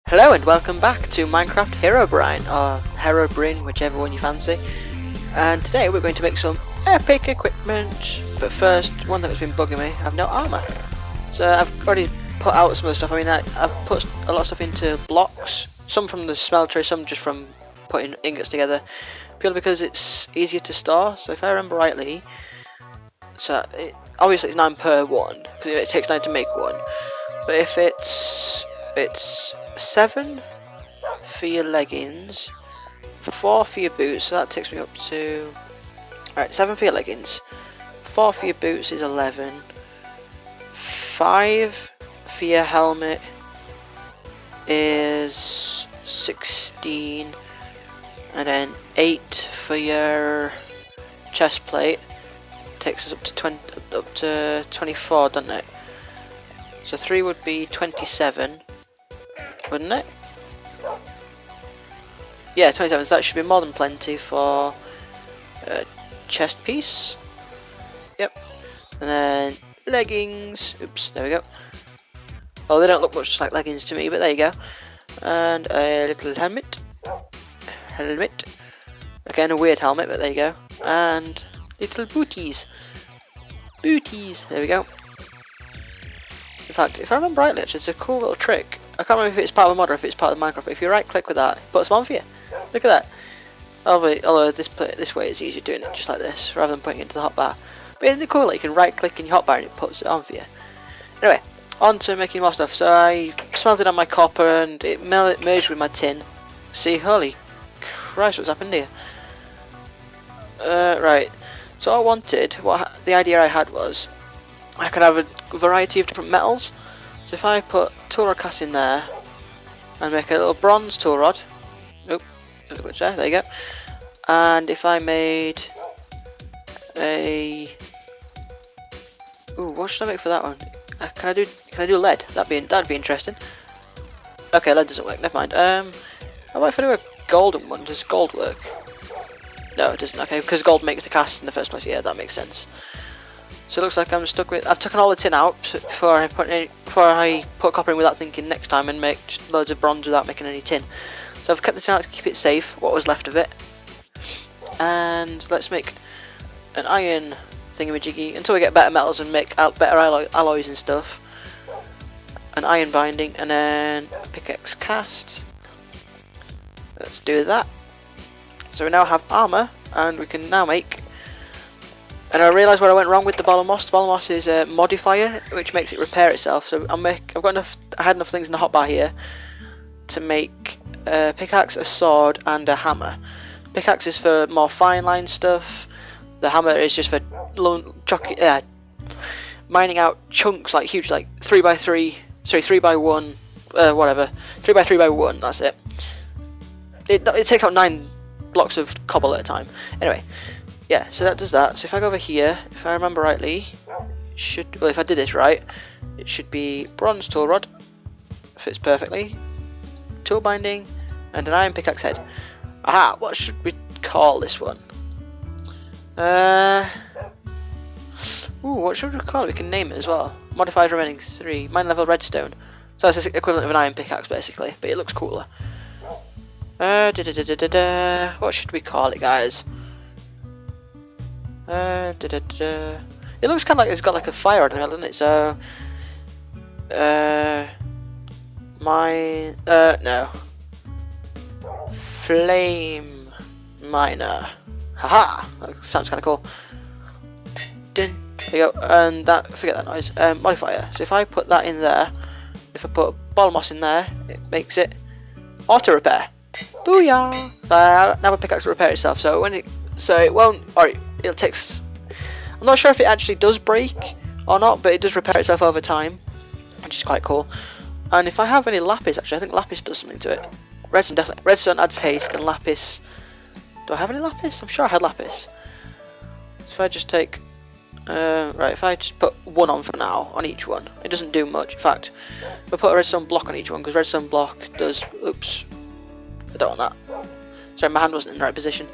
Hello and welcome back to Minecraft Herobrine, or Herobrine, whichever one you fancy. And today we're going to make some epic equipment. But first, one thing that's been bugging me, I have no armour. So I've already put out some of the stuff. I mean, I've put a lot of stuff into blocks. Some from the smeltery, some just from putting ingots together. Purely because it's easier to store. So if I remember rightly, obviously it's 9 per one, because it takes 9 to make one. But if it's 7 for your leggings, 4 for your boots, so that takes me up to... Alright, 7 for your leggings, 4 for your boots is 11, 5 for your helmet is 16, and then 8 for your chest plate takes us up to 24, doesn't it? So 3 would be 27, wouldn't it? Yeah, 27, so that should be more than plenty for a chest piece. Yep. And then leggings. Oops, there we go. Well, they don't look much like leggings to me, but there you go. And a little helmet. Again, a weird helmet, but there you go. And little booties. There we go. In fact, if I remember rightly, it's a cool little trick. I can't remember if it's part of a mod or if it's part of Minecraft, but if you right click with that, it puts them on for you. Look at that. Although this way it's easier doing it just like this, rather than putting it into the hotbar. But isn't it cool that you can right click in your hotbar and it puts it on for you? Anyway, on to making more stuff. So I smelted on my copper and it merged with my tin. See, holy Christ, what's happened here? Right, so I wanted, the idea I had was, I could have a variety of different metals. So if I put tool rod cast in there and make a little bronze tool rod, there you go. And if I made a, what should I make for that one? Can I do lead? That'd be interesting. Okay, lead doesn't work. Never mind. How about if I do a golden one? Does gold work? No, it doesn't. Okay, because gold makes the cast in the first place. Yeah, that makes sense. So it looks like I'm stuck with... I've taken all the tin out before I put copper in without thinking next time and make loads of bronze without making any tin. So I've kept the tin out to keep it safe, what was left of it. And let's make an iron thingamajiggy until we get better metals and make better alloys and stuff. An iron binding and then a pickaxe cast. Let's do that. So we now have armour and we can now make... And I realised where I went wrong with the ball of moss. The ball of moss is a modifier, which makes it repair itself. So I had enough things in the hotbar here to make a pickaxe, a sword, and a hammer. Pickaxe is for more fine line stuff. The hammer is just for mining out chunks, like huge, like 3x3, sorry, 3x1, whatever, 3x3x1. That's it. It takes out 9 blocks of cobble at a time. Anyway. Yeah, so that does that. So if I go over here, if I remember rightly, if I did this right, it should be bronze tool rod, fits perfectly, tool binding, and an iron pickaxe head. Aha! What should we call this one? What should we call it? We can name it as well. Modifiers remaining 3. Mine level redstone. So that's the equivalent of an iron pickaxe basically, but it looks cooler. What should we call it, guys? It looks kind of like it's got like a fire on it, doesn't it? So, no. Flame miner. Haha! That sounds kind of cool. There you go. And forget that noise. Modifier. So if I put that in there, if I put ball of moss in there, it makes it auto repair. Booyah! Now my pickaxe will repair itself. So it won't. Alright. It takes... I'm not sure if it actually does break or not, but it does repair itself over time, which is quite cool. And if I have any lapis, actually, I think lapis does something to it. Redstone, definitely. Redstone adds haste, and lapis... Do I have any lapis? I'm sure I had lapis. So if I just take... right, if I just put 1 on for now, on each one, it doesn't do much. In fact, if I put a redstone block on each one, because redstone block does... Oops. I don't want that. Sorry, my hand wasn't in the right position.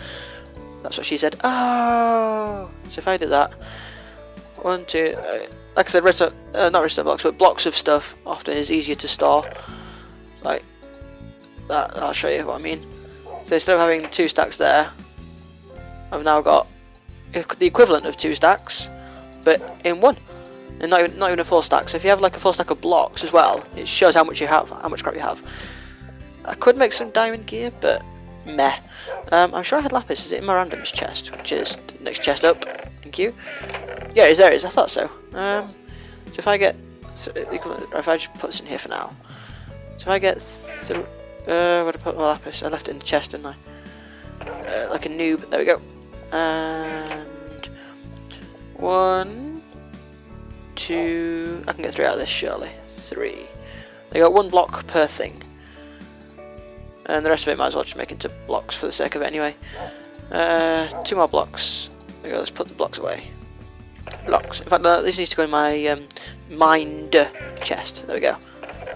That's what she said. Oh, so if I do that, 1, 2, like I said, not redstone blocks, but blocks of stuff often is easier to store. Like I'll show you what I mean. So instead of having 2 stacks there, I've now got the equivalent of 2 stacks, but in 1, and not even a 4 stack. So if you have like a 4 stack of blocks as well, it shows how much you have, how much crap you have. I could make some diamond gear, but meh. I'm sure I had lapis. Is it in my randoms chest, which is the next chest up? Thank you. Yeah, there it is. I thought so. So if I get, if I just put this in here for now. So if I get through, where did I put my lapis? I left it in the chest, didn't I? Like a noob. There we go. And 1, 2. I can get 3 out of this surely. 3. They got 1 block per thing. And the rest of it might as well just make into blocks for the sake of it anyway. 2 more blocks. There we go, let's put the blocks away. Blocks. In fact, this needs to go in my mined chest. There we go.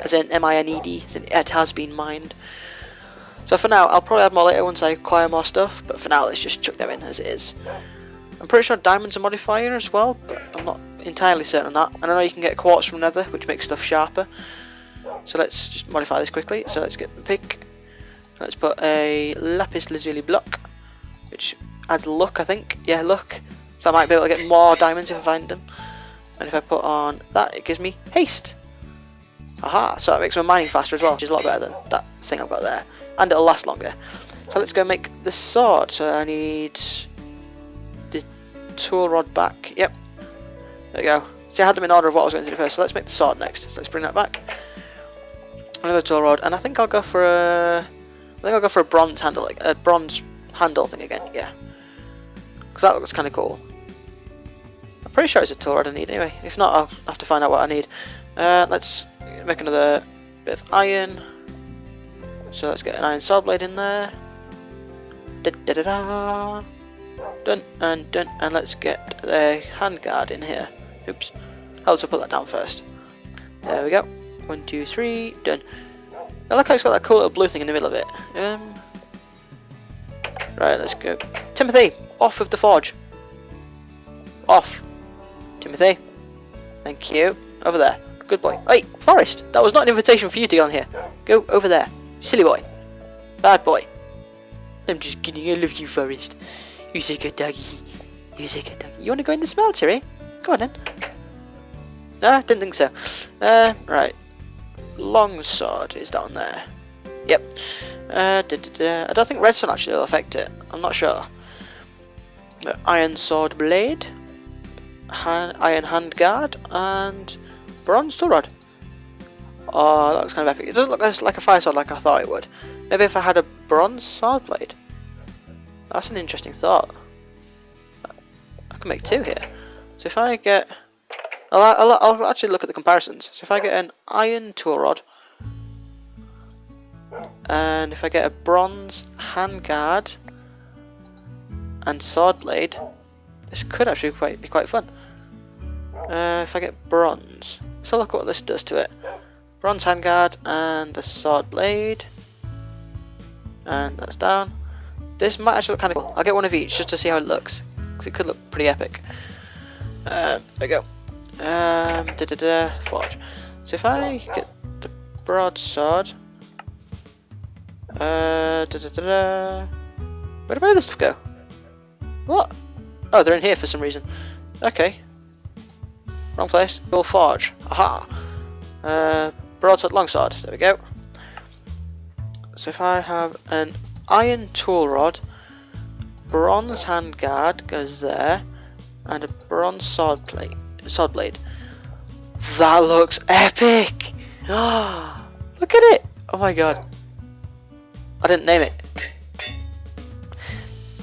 As in M-I-N-E-D, as in it has been mined. So for now, I'll probably add more later once I acquire more stuff, but for now let's just chuck them in as it is. I'm pretty sure diamond's a modifier as well, but I'm not entirely certain on that. And I know you can get quartz from nether, which makes stuff sharper. So let's just modify this quickly. So let's get the pick. Let's put a lapis lazuli block, which adds luck, I think. Yeah, luck. So I might be able to get more diamonds if I find them. And if I put on that, it gives me haste. Aha, so that makes my mining faster as well, which is a lot better than that thing I've got there. And it'll last longer. So let's go make the sword. So I need the tool rod back. Yep. There we go. See, I had them in order of what I was going to do first. So let's make the sword next. So let's bring that back. Another tool rod, and I think I'll go for a bronze handle, like a bronze handle thing again. Yeah, because that looks kind of cool. I'm pretty sure it's a tool rod I need anyway. If not, I'll have to find out what I need. Let's make another bit of iron. So let's get an iron saw blade in there. Da da da da. Done and done, and let's get the handguard in here. Oops. I'll also put that down first. There we go. 1, 2, 3. Done. I like how it's got that cool little blue thing in the middle of it. Right, let's go. Timothy, off of the forge. Off. Timothy. Thank you. Over there. Good boy. Hey, Forest, that was not an invitation for you to get on here. Go over there. Silly boy. Bad boy. I'm just kidding. I love you, Forest. You're a good doggy. You're a good doggy. You want to go in the smeltery? Go on then. No, didn't think so. Right. Long sword is down there. Yep. I don't think redstone actually will affect it. I'm not sure. Iron sword blade, iron handguard, and bronze tool rod. Oh, that looks kind of epic. It doesn't look like a fire sword like I thought it would. Maybe if I had a bronze sword blade. That's an interesting thought. I can make 2 here. So if I get... I'll actually look at the comparisons. So if I get an iron tool rod, and if I get a bronze handguard and sword blade, this could actually be quite fun. If I get bronze, let's look at what this does to it. Bronze handguard and a sword blade, and that's down. This might actually look kind of cool. I'll get one of each just to see how it looks, because it could look pretty epic. There we go. Forge. So if I get the broadsword, where did my other stuff go? What? Oh, they're in here for some reason. Okay. Wrong place. Go forge. Aha. Broadsword, longsword. There we go. So if I have an iron tool rod, bronze handguard goes there, and a bronze sword blade. That looks epic! Look at it! Oh my god. I didn't name it.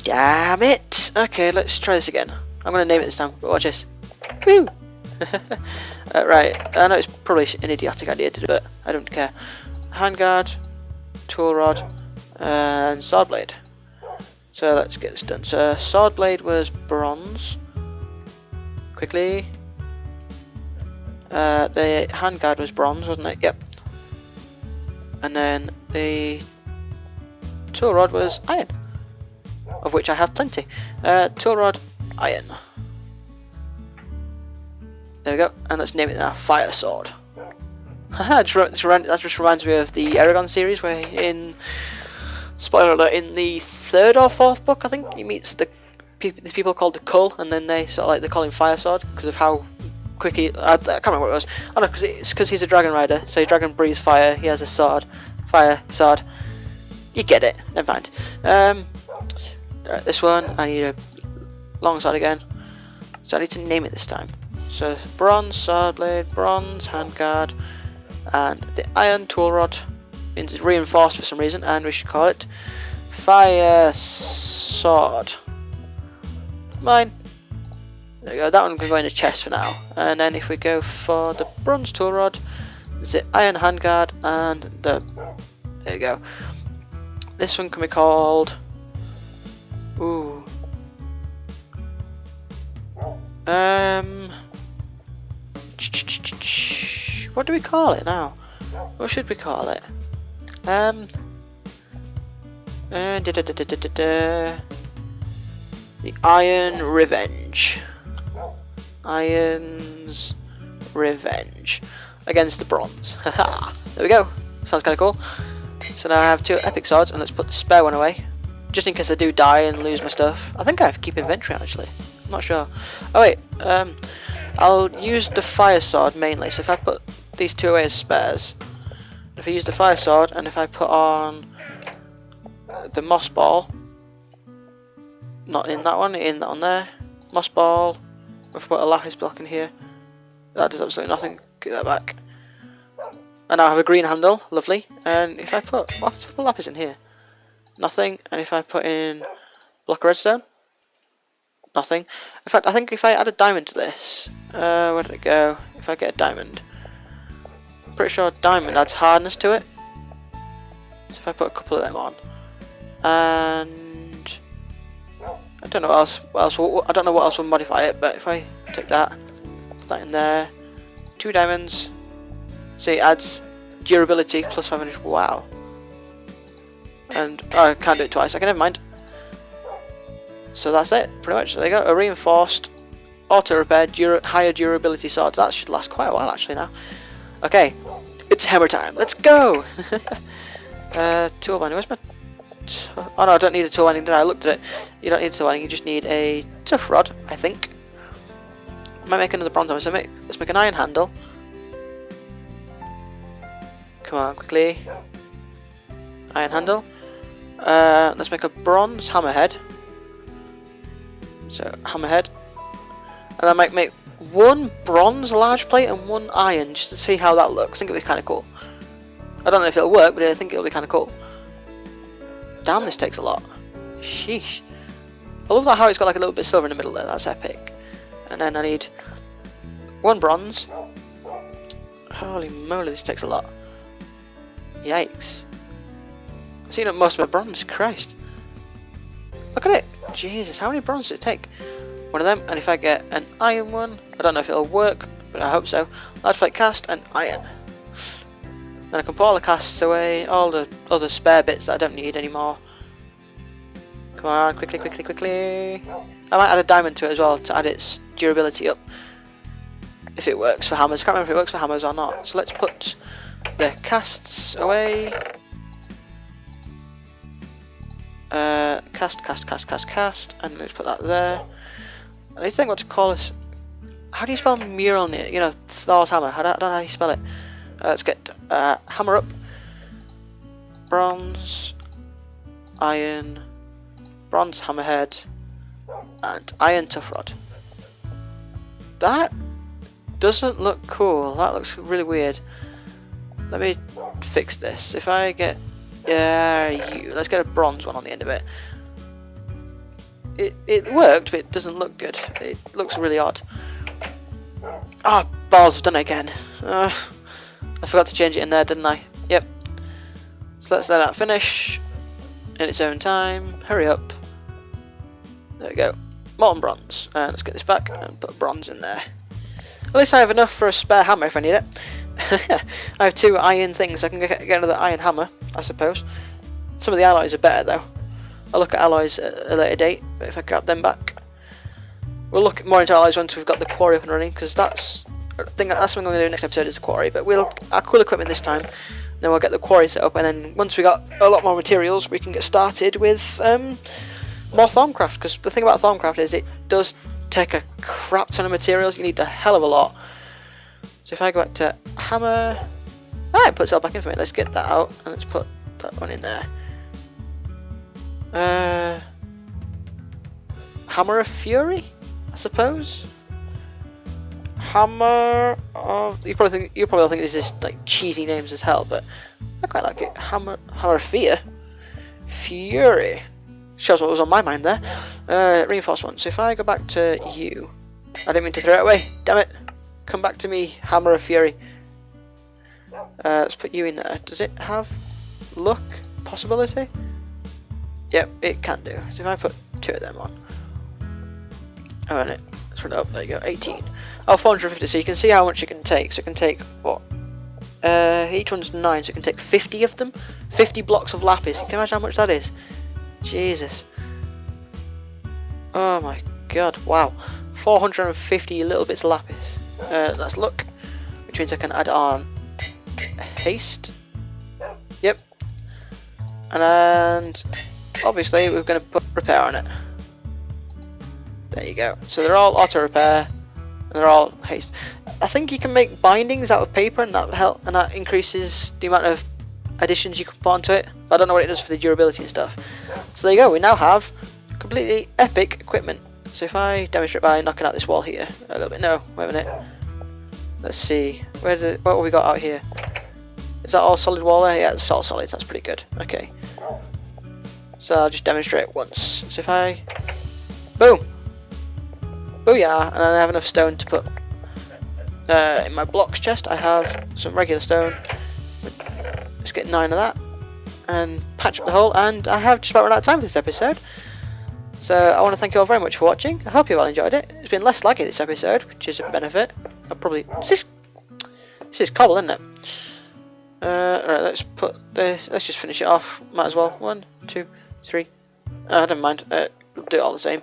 Damn it! Okay, let's try this again. I'm gonna name it this time, but watch this. Woo! Right, I know it's probably an idiotic idea to do, but I don't care. Handguard, tool rod, and sword blade. So let's get this done. So sword blade was bronze. Quickly. The handguard was bronze, wasn't it? Yep. And then the tool rod was iron, of which I have plenty. Tool rod, iron. There we go. And let's name it now. Fire sword. Haha, that just reminds me of the Aragon series, where spoiler alert, in the 3rd or 4th book, I think, he meets these people called the Cull, and then they call him Fire Sword because of how quick I can't remember what it was. I know, because he's a dragon rider, so his dragon breathes fire. He has a sword, fire sword. You get it. Never mind. Right, this one I need a long sword again, so I need to name it this time. So bronze sword blade, bronze handguard, and the iron tool rod means it's reinforced for some reason, and we should call it fire sword. Mine. There we go, that one can go in the chest for now. And then if we go for the bronze tool rod, the iron handguard, and there you go. This one can be called, ooh, what do we call it now? What should we call it? The Iron Revenge. Iron's Revenge against the bronze. Haha. There we go. Sounds kind of cool. So now I have 2 epic swords, and let's put the spare one away, just in case I do die and lose my stuff. I think I have to keep inventory actually. I'm not sure. Oh wait. I'll use the fire sword mainly. So if I put these 2 away as spares, if I use the fire sword, and if I put on the moss ball. Not in that one, in that one there. Moss ball. If I put a lapis block in here, that does absolutely nothing. Get that back. And now I have a green handle, lovely. And if I put, what happens if I put lapis in here? Nothing. And if I put in block of redstone, nothing. In fact, I think if I add a diamond to this, where did it go? If I get a diamond, I'm pretty sure diamond adds hardness to it. So if I put a couple of them on, and I don't know what else. I don't know what else will modify it, but if I take that, put that in there, 2 diamonds. So it adds durability plus 500. Wow. And I can't do it twice. Okay, never mind. So that's it, pretty much. There you go. A reinforced auto repair higher durability sword. That should last quite a while actually now. Okay, it's hammer time. Let's go. Tool binding. Where's my? Oh no, I don't need a tool binding. Did I? Looked at it. You don't need a tool binding. You just need a tough rod, I think. I might make another bronze hammer. So let's make an iron handle. Come on, quickly. Iron handle. Let's make a bronze hammerhead. So hammerhead, and I might make 1 bronze large plate and 1 iron just to see how that looks. I think it'll be kind of cool. I don't know if it'll work, but I think it'll be kind of cool. Damn, this takes a lot. Sheesh. I love that how it's got like a little bit of silver in the middle there. That's epic. And then I need 1 bronze. Holy moly, this takes a lot. Yikes. I've seen up most of my bronze. Christ. Look at it. Jesus, how many bronze does it take? 1 of them, and if I get an iron one, I don't know if it'll work, but I hope so. Large plate cast and iron. Then I can put all the casts away, all the other spare bits that I don't need anymore. Come on, quickly, quickly, quickly. I might add a diamond to it as well to add its durability up. If it works for hammers. I can't remember if it works for hammers or not. So let's put the casts away. Cast, and let's put that there. I need to think what to call this. How do you spell Mjolnir? You know, Thor's hammer. I don't know how you spell it. Let's get hammer up, bronze, iron, bronze hammerhead, and iron tough rod. That doesn't look cool. That looks really weird. Let me fix this. If I get, let's get a bronze one on the end of it. It worked, but it doesn't look good. It looks really odd. Ah, oh, balls! I've done it again. I forgot to change it in there, didn't I? Yep. So let's let that finish in its own time. Hurry up. There we go. Molten bronze. Let's get this back and put bronze in there. At least I have enough for a spare hammer if I need it. I have 2 iron things. I can get another iron hammer, I suppose. Some of the alloys are better though. I'll look at alloys at a later date, but if I grab them back. We'll look more into alloys once we've got the quarry up and running, because that's I think that's something I'm going to do next episode is the quarry, but our cool equipment this time. Then we'll get the quarry set up, and then once we got a lot more materials, we can get started with more Thaumcraft. Because the thing about Thaumcraft is it does take a crap ton of materials. You need a hell of a lot. So if I go back to hammer, it puts it all back in for me. Let's get that out and let's put that one in there. Hammer of Fury, I suppose. Hammer of... You probably think this is like cheesy names as hell, but I quite like it. Hammer of Fear. Fury. Shows what was on my mind there. Reinforced one. So if I go back to you... I didn't mean to throw it away. Damn it. Come back to me, Hammer of Fury. Let's put you in there. Does it have luck possibility? Yep, it can do. So if I put 2 of them on. Oh, and let's put it up. There you go. 18. Oh, 450. So you can see how much it can take. So it can take what? Each one's 9, so it can take 50 of them. 50 blocks of lapis. Can you imagine how much that is? Jesus. Oh my god. Wow. 450 little bits of lapis. That's luck, which means I can add on haste. Yep. And obviously we're going to put repair on it. There you go. So they're all auto repair, and they're all haste. I think you can make bindings out of paper, and that increases the amount of additions you can put onto it. But I don't know what it does for the durability and stuff. So there you go. We now have completely epic equipment. So if I demonstrate by knocking out this wall here a little bit. No, wait a minute. Let's see. What have we got out here? Is that all solid wall there? Yeah, it's all solid. That's pretty good. Okay. So I'll just demonstrate once. So if I... Boom! Booyah! And I have enough stone to put in my blocks chest. I have some regular stone. Let's get 9 of that. And patch up the hole. And I have just about run out of time for this episode. So I want to thank you all very much for watching. I hope you all enjoyed it. It's been less laggy this episode, which is a benefit. This is cobble, isn't it? Alright, let's put this. Let's just finish it off. Might as well. 1, 2, 3. I don't mind. We'll do it all the same.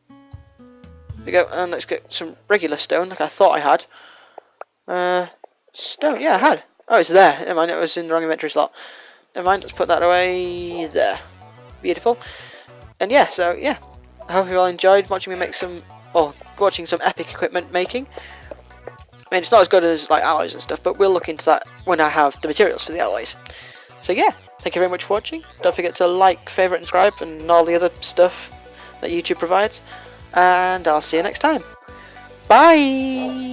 There we go, and let's get some regular stone, like I thought I had. Stone, yeah, I had. Oh, it's there. Never mind, it was in the wrong inventory slot. Never mind, let's put that away there. Beautiful. And yeah, so yeah, I hope you all enjoyed watching me make watching some epic equipment making. I mean, it's not as good as like alloys and stuff, but we'll look into that when I have the materials for the alloys. So yeah, thank you very much for watching. Don't forget to like, favourite, and subscribe, and all the other stuff that YouTube provides. And I'll see you next time. Bye!